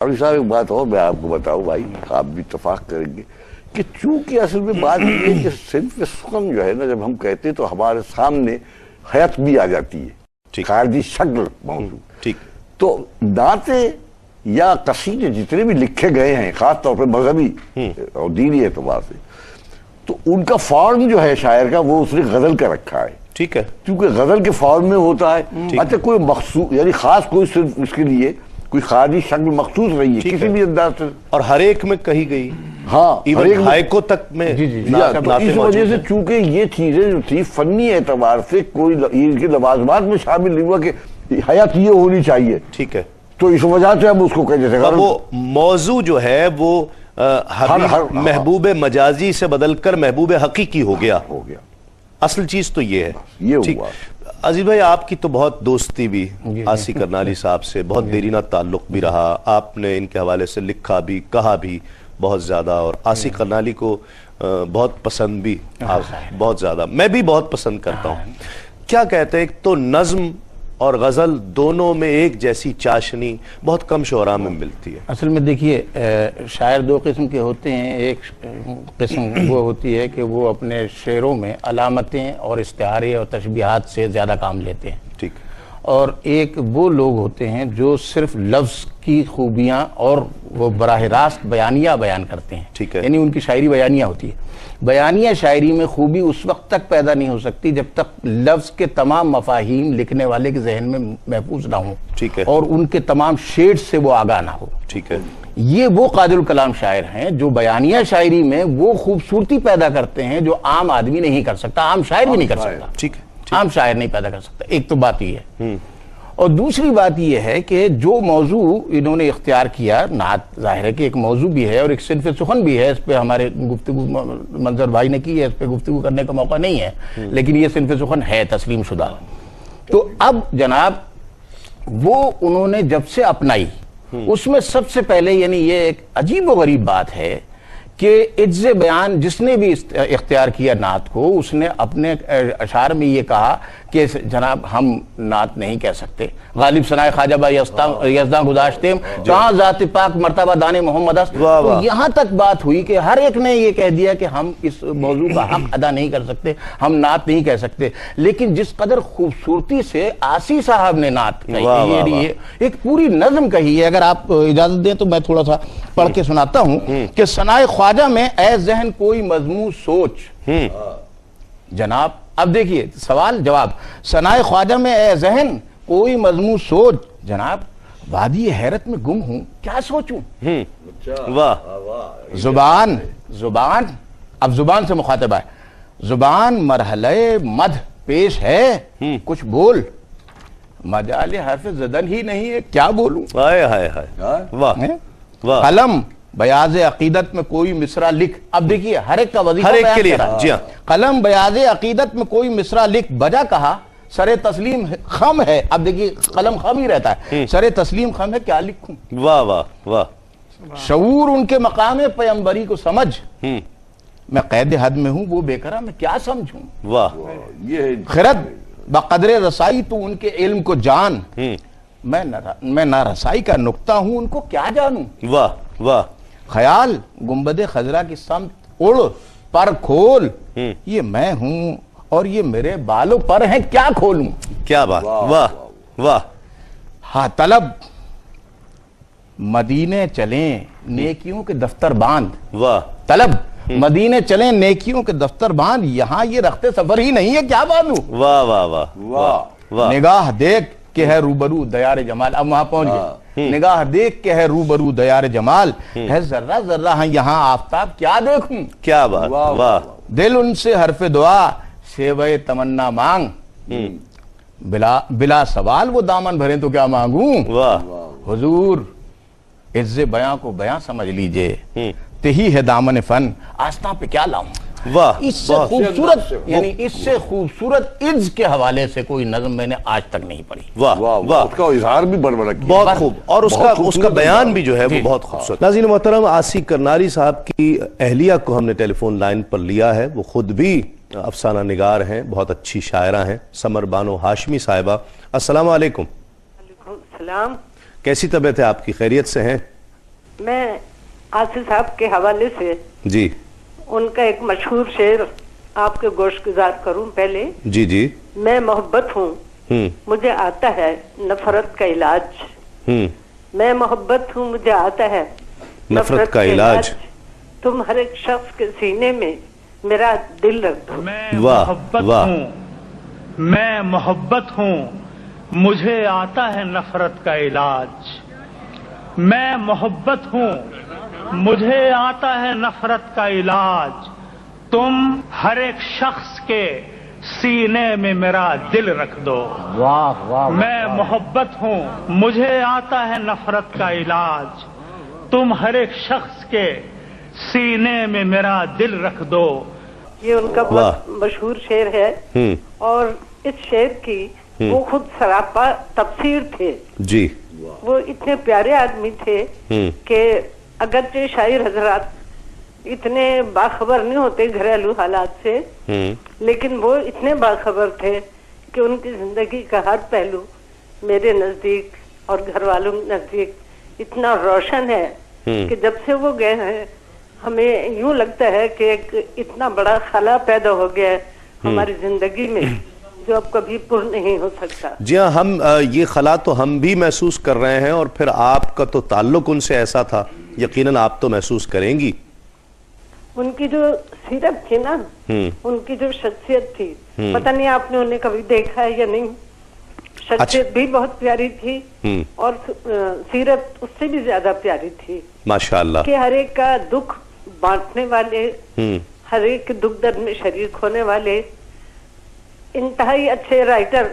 ابھی صاحب ایک بات اور میں آپ کو بتاؤں بھائی، آپ بھی اتفاق کریں گے کہ چونکہ اصل میں بات یہ ہے کہ صنف سخن جو ہے نا، جب ہم کہتے تو ہمارے سامنے حیات بھی آ جاتی ہے، خارجی شکل موضوع. تو نعتیں یا قصیدے جتنے بھی لکھے گئے ہیں خاص طور پر مذہبی اور دینی اعتبار سے، تو ان کا فارم جو ہے شاعر کا وہ اس نے غزل کا رکھا ہے. ٹھیک ہے، کیونکہ غزل کے فارم میں ہوتا ہے. اچھا کوئی مخصوص یعنی خاص کوئی صرف اس کے لیے کوئی خارجی شکل مخصوص رہی ہے کسی بھی انداز سے، اور ہر ایک میں کہی گئی. ہاں ایون ہائیکو تک میں اس وجہ سے چونکہ یہ چیزیں جو تھی فنی اعتبار سے کوئی ان کے لوازمات میں شامل نہیں ہوا کہ حیات یہ ہونی چاہیے. ٹھیک ہے، تو اس وجہ سے ہم اس کو کہتے تھے وہ موضوع جو ہے وہ محبوب مجازی سے بدل کر محبوب حقیقی ہو گیا. اصل چیز تو یہ ہے. یہ ہوا. عزیز بھائی، آپ کی تو بہت دوستی بھی آسی کرنالی صاحب سے، بہت دیرینہ تعلق بھی رہا، آپ نے ان کے حوالے سے لکھا بھی کہا بھی بہت زیادہ، اور آسی کرنالی کو بہت پسند بھی بہت زیادہ، میں بھی بہت پسند کرتا ہوں. کیا کہتے ہیں، ایک تو نظم اور غزل دونوں میں ایک جیسی چاشنی بہت کم شعراء میں ملتی ہے. اصل میں دیکھیے شاعر دو قسم کے ہوتے ہیں. ایک قسم وہ ہوتی ہے کہ وہ اپنے شعروں میں علامتیں اور استعارے اور تشبیہات سے زیادہ کام لیتے ہیں. ٹھیک. اور ایک وہ لوگ ہوتے ہیں جو صرف لفظ کی خوبیاں اور وہ براہ راست بیانیہ بیان کرتے ہیں. ٹھیک ہے. یعنی ان کی شاعری بیانیہ ہوتی ہے. بیانیہ شاعری میں خوبی اس وقت تک پیدا نہیں ہو سکتی جب تک لفظ کے تمام مفاہیم لکھنے والے کے ذہن میں محفوظ نہ ہوں. ٹھیک ہے. اور ان کے تمام شیڈ سے وہ آگاہ نہ ہو. ٹھیک ہے. یہ وہ قادر الکلام شاعر ہیں جو بیانیہ شاعری میں وہ خوبصورتی پیدا کرتے ہیں جو عام آدمی نہیں کر سکتا، عام شاعر بھی نہیں کر سکتا. ٹھیک ہے. عام شاعر نہیں پیدا کر سکتا. ایک تو بات یہ ہے. اور دوسری بات یہ ہے کہ جو موضوع انہوں نے اختیار کیا، نعت ظاہر ہے کہ ایک موضوع بھی ہے اور ایک صنف سخن بھی ہے. اس پہ ہمارے گفتگو منظر بھائی نے کی ہے، اس پہ گفتگو کرنے کا موقع نہیں ہے، لیکن یہ صنف سخن ہے تسلیم شدہ. تو اب جناب وہ انہوں نے جب سے اپنائی، اس میں سب سے پہلے یعنی یہ ایک عجیب و غریب بات ہے کہ عجز بیان جس نے بھی اختیار کیا نعت کو، اس نے اپنے اشعار میں یہ کہا کہ جناب ہم نعت نہیں کہہ سکتے. غالب ثنائے خواجہ با یزداں گذاشتیم کہاں ذات پاک مرتبہ دان محمد است. تو یہاں تک بات ہوئی کہ ہر ایک نے یہ کہہ دیا کہ ہم اس موضوع کا حق ادا نہیں کر سکتے، ہم نعت نہیں کہہ سکتے. لیکن جس قدر خوبصورتی سے آسی صاحب نے نعت کہی ہے، ایک پوری نظم کہی ہے. اگر آپ اجازت دیں تو میں تھوڑا سا پڑھ کے سناتا ہوں کہ ثنائے خواجہ میں اے ذہن کوئی مضمون سوچ. جناب اب دیکھیے سوال جواب. ثنائے خواجہ میں اے ذہن کوئی مضمون سوچ، جناب وادی حیرت میں گم ہوں کیا سوچوں. زبان اب زبان سے مخاطب ہے. زبان مرحلہ مدھ پیش ہے کچھ بول، مجال حرف زدن ہی نہیں ہے کیا بولوں. قلم بیاض عقیدت میں کوئی مصرع لکھ. اب دیکھیے ہر ایک کا وظیفہ ہر ایک کے لیے. جی ہاں. قلم بیاض عقیدت میں کوئی مصرع لکھ، بجا کہا سر تسلیم خم ہے. اب دیکھیے قلم خم ہی رہتا ہے، سر تسلیم خم ہے کیا لکھوں. واہ واہ واہ. شعور ان کے مقام پیمبری کو سمجھ، میں قید حد میں ہوں وہ بے کرا میں کیا سمجھوں. واہ. خرد بقدر رسائی تو ان کے علم کو جان، میں نہ رسائی کا نقطہ ہوں ان کو کیا جانوں. واہ واہ. خیال گنبد خضرا کی سمت اڑ پر کھول، یہ میں ہوں اور یہ میرے بالوں پر ہیں کیا کھولوں. کیا بات. واہ واہ. ہاں طلب مدینے چلیں نیکیوں کے دفتر باندھ. واہ. طلب مدینے چلیں نیکیوں کے دفتر باندھ، یہاں یہ رخت سفر ہی نہیں ہے کیا باندھوں. واہ واہ واہ واہ. نگاہ دیکھ کہ ہے روبرو دیار جمال. اب وہاں پہنچ گئے. نگاہ دیکھ کے ہے روبرو دیار جمال، ہے ذرہ ذرہ ہاں یہاں آفتاب کیا دیکھوں. کیا بات. واہ. دل ان سے حرف دعا سیوائے تمنا مانگ، بلا سوال وہ دامن بھریں تو کیا مانگوں. واہ. حضور عز بیاں کو بیاں سمجھ لیجئے، تہی ہے دامن فن آستاں پہ کیا لاؤں. واہ. اس سے خوبصورت یعنی اس سے خوبصورت عز کے حوالے سے کوئی نظم میں نے آج تک نہیں پڑھی. واہ واہ. اس کا اظہار بھی بڑا کیا بہت خوب، اور اس کا بیان بھی جو ہے وہ بہت خوبصورت. ناظرین محترم، آسی کرنالی صاحب کی اہلیہ کو ہم نے ٹیلی فون لائن پر لیا ہے. وہ خود بھی افسانہ نگار ہیں، بہت اچھی شاعرہ ہیں، سمر بانو ہاشمی صاحبہ. السلام علیکم. وعلیکم السلام. کیسی طبیعت ہے آپ کی، خیریت سے ہیں؟ میں آصف صاحب کے حوالے سے جی ان کا ایک مشہور شعر آپ کے گوش گزار کروں پہلے. جی جی. میں محبت ہوں مجھے آتا ہے نفرت کا علاج. میں محبت ہوں مجھے آتا ہے نفرت کا علاج. تم ہر ایک شخص کے سینے میں میرا دل رکھ دو. واہ واہ. میں محبت ہوں مجھے آتا ہے نفرت کا علاج. میں محبت ہوں مجھے آتا ہے نفرت کا علاج. تم ہر ایک شخص کے سینے میں میرا دل رکھ دو. واہ واہ. میں محبت ہوں مجھے آتا ہے نفرت کا علاج. تم ہر ایک شخص کے سینے میں میرا دل رکھ دو. یہ ان کا بہت مشہور شعر ہے اور اس شعر کی وہ خود سراپا تفسیر تھے. جی. وہ اتنے پیارے آدمی تھے کہ اگرچہ شاعر حضرات اتنے باخبر نہیں ہوتے گھریلو حالات سے لیکن وہ اتنے باخبر تھے کہ ان کی زندگی کا ہر پہلو میرے نزدیک اور گھر والوں کے نزدیک اتنا روشن ہے کہ جب سے وہ گئے ہیں ہمیں یوں لگتا ہے کہ ایک اتنا بڑا خلا پیدا ہو گیا ہے ہماری زندگی میں جو اب کبھی پر نہیں ہو سکتا. جی ہاں، ہم یہ خلا تو ہم بھی محسوس کر رہے ہیں اور پھر آپ کا تو تعلق ان سے ایسا تھا یقیناً آپ تو محسوس کریں گی. ان کی جو سیرت تھی نا ان کی جو شخصیت تھی پتہ نہیں آپ نے انہیں کبھی دیکھا ہے یا نہیں. شخصیت بھی بہت پیاری تھی اور سیرت اس سے بھی زیادہ پیاری تھی ماشاءاللہ. کہ ہر ایک کا دکھ بانٹنے والے ہر ایک کے دکھ درد میں شریک ہونے والے انتہائی اچھے رائٹر.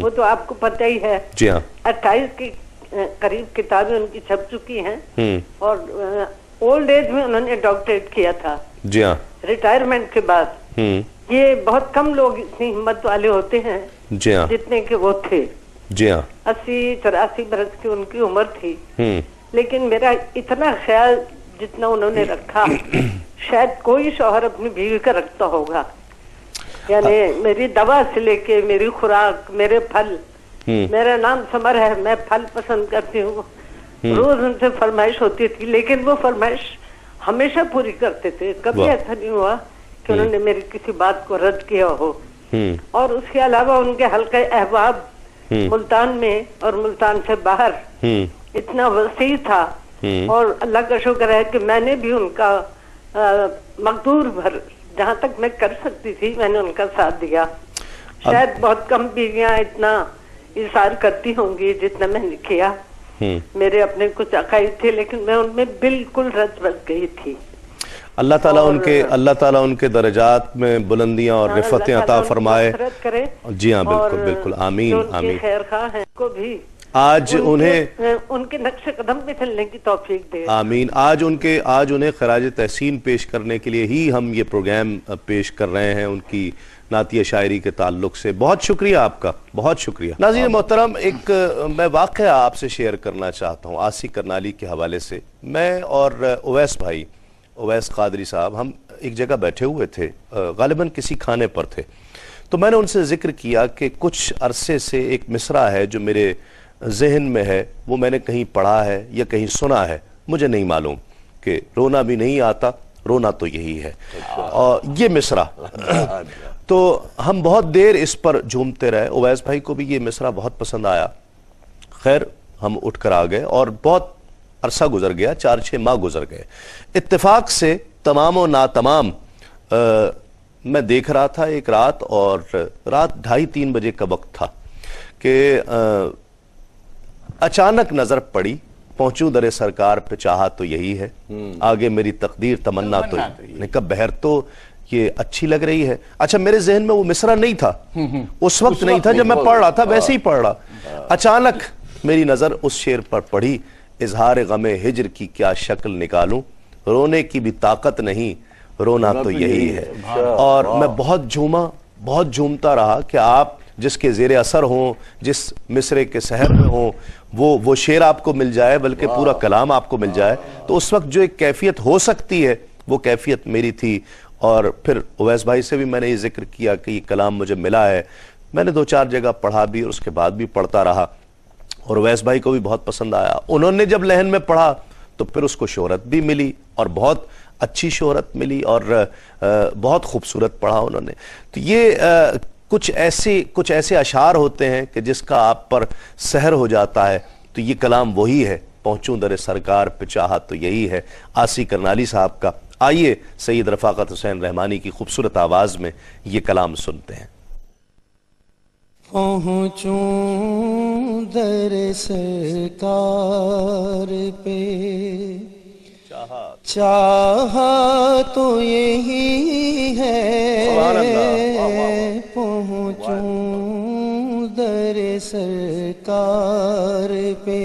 وہ تو آپ کو پتہ ہی ہے. جی ہاں. 28 کی قریب کتابیں ان کی چھپ چکی ہیں اور اولڈ ایج میں انہوں نے ڈاکٹریٹ کیا تھا. جی ہاں. ریٹائرمنٹ کے بعد. یہ بہت کم لوگ اتنی ہمت والے ہوتے ہیں جی ہاں جتنے کہ وہ تھے. جی ہاں. 80-84 برس کی ان کی عمر تھی لیکن میرا اتنا خیال جتنا انہوں نے رکھا شاید کوئی شوہر اپنی بیوی کا رکھتا ہوگا. یعنی میری دوا سے لے کے میری خوراک میرے پھل. میرا نام سمر ہے میں پھل پسند کرتی ہوں. روز ان سے فرمائش ہوتی تھی لیکن وہ فرمائش ہمیشہ پوری کرتے تھے. کبھی ایسا نہیں ہوا کہ انہوں نے میری کسی بات کو رد کیا ہو. اور اس کے علاوہ ان کے حلقہ احباب ملتان میں اور ملتان سے باہر اتنا وسیع تھا اور اللہ کا شکر ہے کہ میں نے بھی ان کا مقدور بھر جہاں تک میں کر سکتی تھی میں نے ان کا ساتھ دیا. شاید بہت کم بیویاں اتنا اظہار کرتی ہوں گی جتنا میں نے کیا. میرے اپنے کچھ عقائد تھے لیکن میں ان میں بالکل رچ بس گئی تھی. اللہ تعالیٰ ان کے درجات میں بلندیاں اور رفعتیں عطا فرمائے. جی ہاں بالکل بالکل. آمین آمین. خیر خواہ ہیں کو بھی آج انہیں ان کے نقش قدم پہ چلنے کی توفیق دے. آمین. آج انہیں خراج تحسین پیش کرنے کے لیے ہی ہم یہ پروگرام پیش کر رہے ہیں ان کی نعتیہ شاعری کے تعلق سے. بہت شکریہ آپ کا، بہت شکریہ. ناظرین محترم، ایک میں واقعہ آپ سے شیئر کرنا چاہتا ہوں آسی کرنالی کے حوالے سے. میں اور اویس بھائی، اویس قادری صاحب، ہم ایک جگہ بیٹھے ہوئے تھے، غالباً کسی کھانے پر تھے. تو میں نے ان سے ذکر کیا کہ کچھ عرصے سے ایک مصرع ہے جو میرے ذہن میں ہے، وہ میں نے کہیں پڑھا ہے یا کہیں سنا ہے، مجھے نہیں معلوم، کہ رونا بھی نہیں آتا رونا تو یہی ہے. اور یہ مصرع تو ہم بہت دیر اس پر جھومتے رہے. اویس بھائی کو بھی یہ مصرع بہت پسند آیا. خیر ہم اٹھ کر آ گئے اور بہت عرصہ گزر گیا، 4-6 ماہ گزر گئے. اتفاق سے تمام و ناتمام میں دیکھ رہا تھا ایک رات، اور رات 2:30-3 بجے کا وقت تھا کہ اچانک نظر پڑی. پہنچوں در سرکار پہ چاہا تو یہی ہے، آگے میری تقدیر تمنا تو نے کہا بہر تو یہ اچھی لگ رہی ہے. اچھا میرے ذہن میں وہ مصرع نہیں تھا، اس وقت نہیں تھا جب میں پڑھ رہا تھا، ویسے ہی پڑھ رہا. اچانک میری نظر اس شعر پر پڑھی، اظہار غم ہجر کی کیا شکل نکالوں، رونے کی بھی طاقت نہیں رونا تو یہی ہے. اور میں بہت جھومتا رہا کہ آپ جس کے زیر اثر ہوں، جس مصرے کے سحر میں ہوں، وہ شعر آپ کو مل جائے، بلکہ پورا کلام آپ کو مل جائے. تو اس وقت جو ایک کیفیت ہو سکتی ہے وہ کیفیت میری تھی. اور پھر اویس بھائی سے بھی میں نے یہ ذکر کیا کہ یہ کلام مجھے ملا ہے. میں نے 2-4 جگہ پڑھا بھی اور اس کے بعد بھی پڑھتا رہا، اور اویس بھائی کو بھی بہت پسند آیا. انہوں نے جب لہن میں پڑھا تو پھر اس کو شہرت بھی ملی اور بہت اچھی شہرت ملی اور بہت خوبصورت پڑھا انہوں نے. تو یہ کچھ ایسے اشعار ہوتے ہیں کہ جس کا آپ پر سحر ہو جاتا ہے. تو یہ کلام وہی ہے، پہنچوں در سرکار پہ چاہت تو یہی ہے، آسی کرنالی صاحب کا. آئیے سید رفاقت حسین رحمانی کی خوبصورت آواز میں یہ کلام سنتے ہیں. پہنچوں در سرکار پہ چاہا تو یہی ہے، پہنچوں در سرکار پہ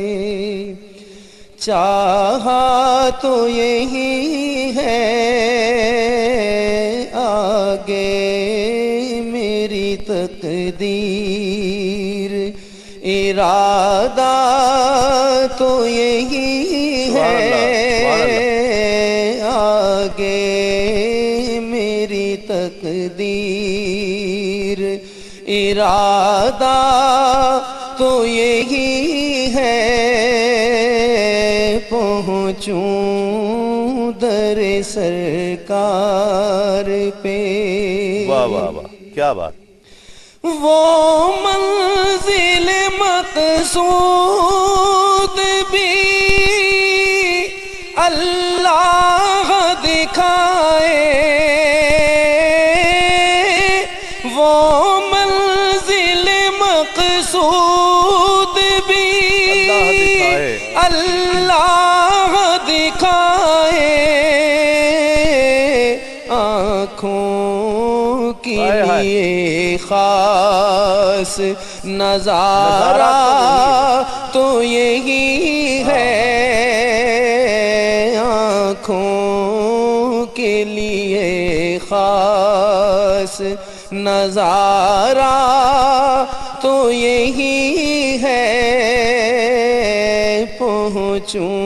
چاہا تو یہی ہے، آگے میری تقدیر ارادہ تو یہی ہے، آگے میری تقدیر ارادہ تو یہی ہے، پہنچوں در سرکار پہ. واہ واہ واہ، کیا بات. وہ منزل مقصود بھی اللہ دکھائے، وہ منزل مقصود بھی اللہ دکھائے، آنکھوں کے لیے خاص نظارہ تو یہی ہے، آنکھوں کے لیے خاص نظارہ تو یہی ہے، پہنچوں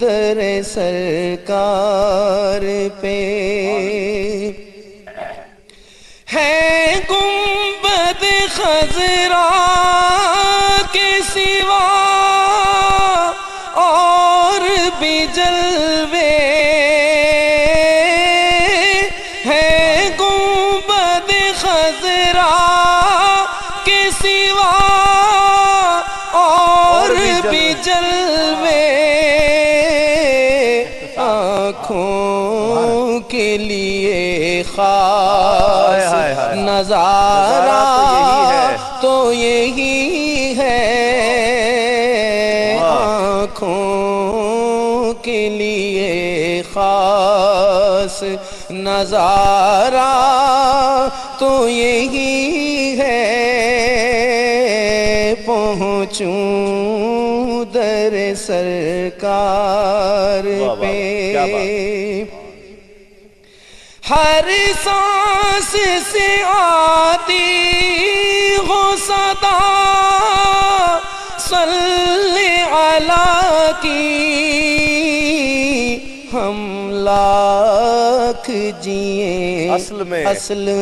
در سرکار پہ. ہے گنبد خضرا کے سوا اور بھی جلوے، ہے گنبد خضرا کے سوا اور بھی جلوے، آنکھوں کے لیے خاص نظارہ تو یہی ہے، آنکھوں کے لیے خاص نظارہ تو یہی ہے، پہنچوں در سرکار پہ. ہر سانس سے آتی ہو صدا صلی علی کی، ہم لاکھ جئیں اصل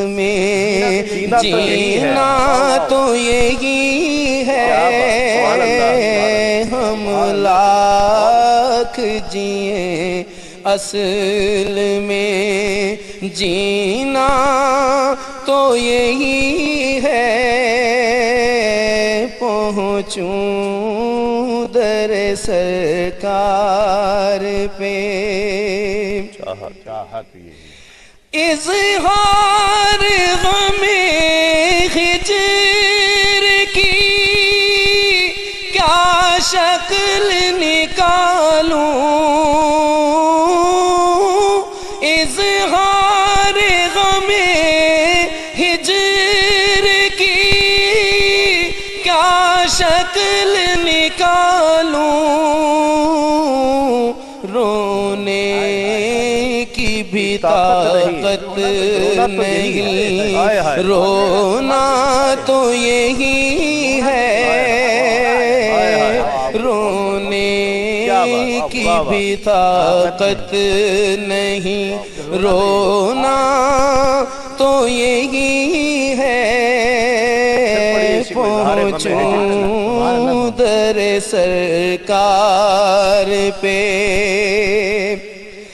میں جینا تو یہی ہے، ہم لاکھ جئیں اصل میں جینا تو یہی ہے، پہنچوں در سرکار پہ. اظہار غم ہجر کی کیا شکل نکالوں، اظہار غم ہجر کی کیا شکل نکالوں، رونے کی بھی طاقت نہیں، رونا تو یہی ہے، رونے کی بھی طاقت نہیں، رونا تو یہی ہے، پہنچوں در سرکار پہ